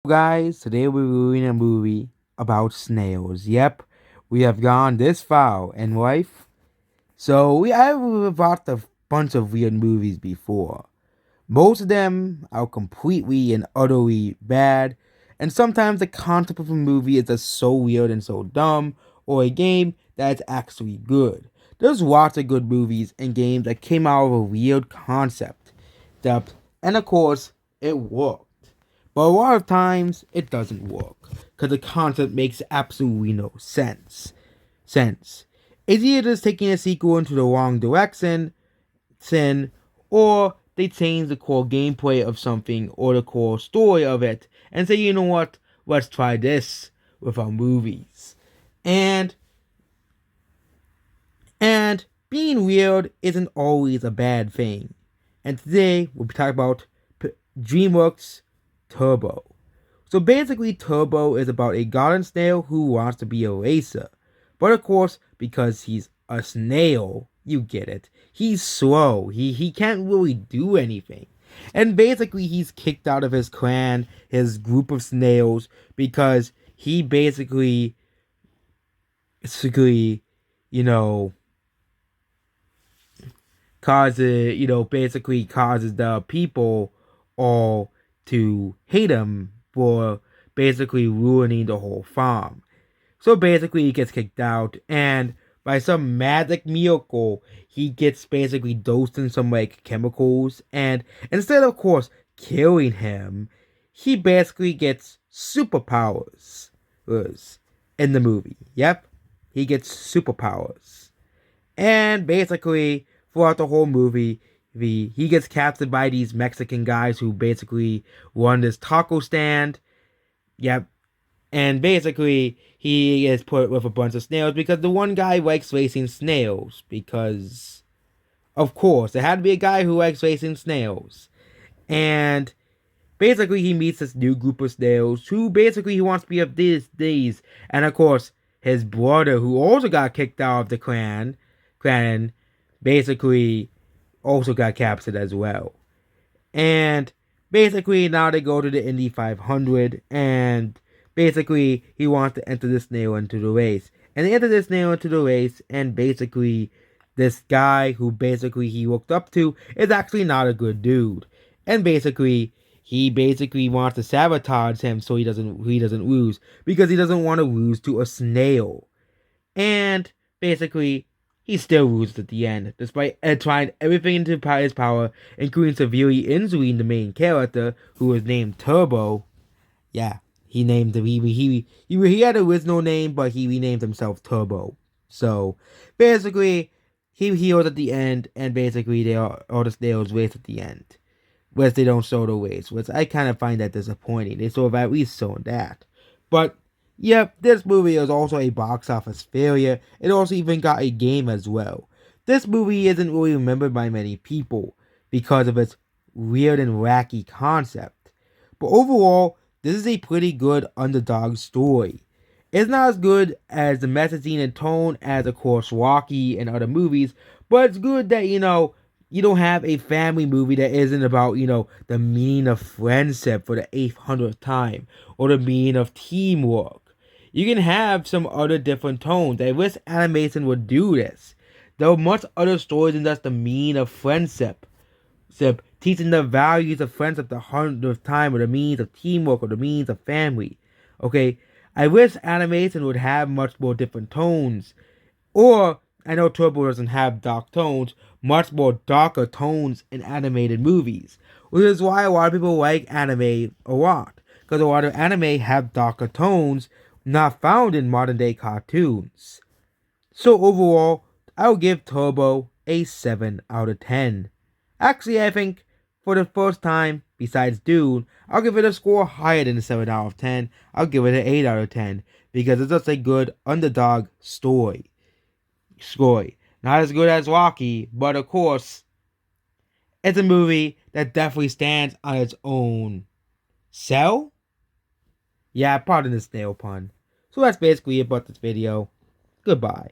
Guys, today we're reviewing a movie about snails. Yep, we have gone this far in life. I've watched a bunch of weird movies before. Most of them are completely and utterly bad, and sometimes the concept of a movie is just so weird and so dumb, or a game that it's actually good. There's lots of good movies and games that came out of a weird concept, depth, and of course, it worked. But a lot of times it doesn't work because the concept makes absolutely no sense. It's either just taking a sequel into the wrong direction, or they change the core gameplay of something or the core story of it and say, you know what, let's try this with our movies. And being weird isn't always a bad thing. And today we'll be talking about DreamWorks Turbo. So basically, Turbo is about a garden snail who wants to be a racer. But of course, because he's a snail, you get it. He's slow. He can't really do anything. And basically, he's kicked out of his clan, his group of snails, because he basically, you know, causes the people all to hate him for basically ruining the whole farm. So basically, he gets kicked out, and by some magic miracle, he gets basically dosed in some chemicals, and instead of course killing him, he basically gets superpowers in the movie. Yep, he gets superpowers. And basically, throughout the whole movie, he gets captured by these Mexican guys who basically run this taco stand. Yep. And basically, he is put with a bunch of snails because the one guy likes racing snails. Because, of course, there had to be a guy who likes racing snails. And basically, he meets this new group of snails who basically he wants to be of these. And of course, his brother, who also got kicked out of the clan, basically also got captured as well. And basically now they go to the Indy 500 and basically he wants to enter the snail into the race. And they enter the snail into the race and basically this guy who basically he looked up to is actually not a good dude. And basically he basically wants to sabotage him so he doesn't lose because he doesn't want to lose to a snail. And basically he still loses at the end, despite trying everything into his power, including severely injuring the main character, who was named Turbo. Yeah, he named him. He had an original name, but he renamed himself Turbo. So basically, he heals at the end, and basically all the snails race at the end, which they don't show the race, which I kind of find that disappointing. They sort of at least shown that, but yep, this movie is also a box office failure. It also even got a game as well. This movie isn't really remembered by many people because of its weird and wacky concept. But overall, this is a pretty good underdog story. It's not as good as the messaging and tone as, of course, Rocky and other movies, but it's good that, you don't have a family movie that isn't about, the meaning of friendship for the 800th time or the meaning of teamwork. You can have some other different tones. I wish animation would do this. There are much other stories than just the meaning of friendship. Teaching the values of friendship the 100th time, or the means of teamwork, or the means of family. Okay? I wish animation would have much more different tones. Or, I know Turbo doesn't have dark tones, much more darker tones in animated movies. Which is why a lot of people like anime a lot. Because a lot of anime have darker tones not found in modern day cartoons. So overall, I'll give Turbo a 7 out of 10. Actually, I think for the first time, besides Dune, I'll give it a score higher than a 7 out of 10. I'll give it an 8 out of 10 because it's just a good underdog story. Not as good as Rocky, but of course, it's a movie that definitely stands on its own. Cell? Yeah, pardon the snail pun. So that's basically it about this video. Goodbye.